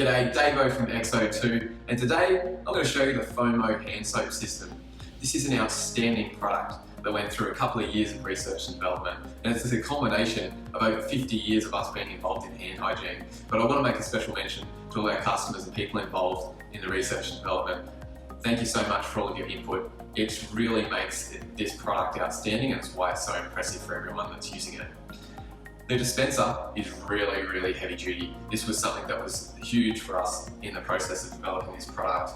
G'day, Davo from XO2, and today I'm going to show you the FOMO hand soap system. This is an outstanding product that went through a couple of years of research and development, and it's a culmination of over 50 years of us being involved in hand hygiene. But I want to make a special mention to all our customers and people involved in the research and development. Thank you so much for all of your input. It really makes this product outstanding, and it's why it's so impressive for everyone that's using it. The dispenser is really heavy duty. This was something that was huge for us in the process of developing this product.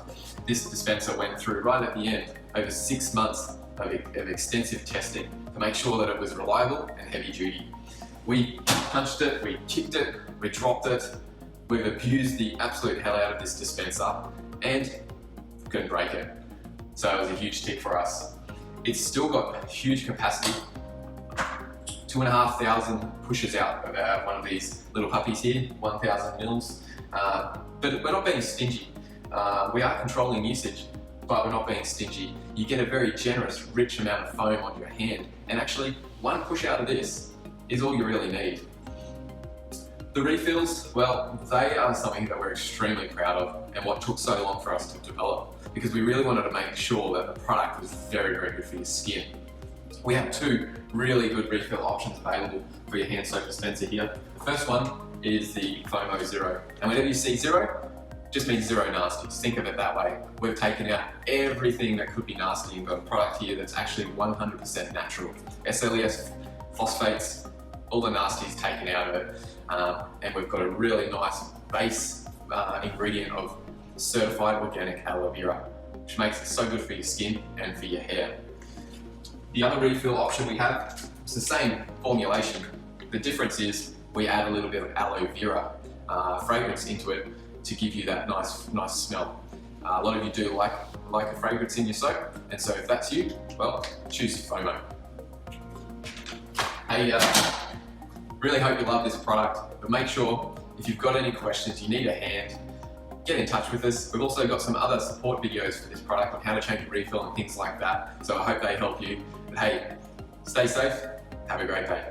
This dispenser went through, right at the end, over 6 months of extensive testing to make sure that it was reliable and heavy duty. We punched it, we kicked it, we dropped it, we've abused the absolute hell out of this dispenser and couldn't break it. So it was a huge tick for us. It's still got huge capacity. 2,500 pushes out of one of these little puppies here, 1,000 mils. But we're not being stingy. We are controlling usage, but we're not being stingy. You get a very generous, rich amount of foam on your hand, and actually, one push out of this is all you really need. The refills, well, they are something that we're extremely proud of, and what took so long for us to develop, because we really wanted to make sure that the product was very good for your skin. We have two really good refill options available for your hand soap dispenser here. The first one is the FOMO Zero. And whenever you see zero, just means zero nasties. Think of it that way. We've taken out everything that could be nasty and got a product here that's actually 100% natural. SLES, phosphates, all the nasties taken out of it. And we've got a really nice base ingredient of certified organic aloe vera, which makes it so good for your skin and for your hair. The other refill option we have is the same formulation. The difference is we add a little bit of aloe vera fragrance into it to give you that nice smell. A lot of you do like a fragrance in your soap, and so if that's you, well, choose FOMO. Hey, really hope you love this product, but make sure if you've got any questions, you need a hand, get in touch with us. We've also got some other support videos for this product on how to change a refill and things like that, so I hope they help you. But hey, stay safe, have a great day.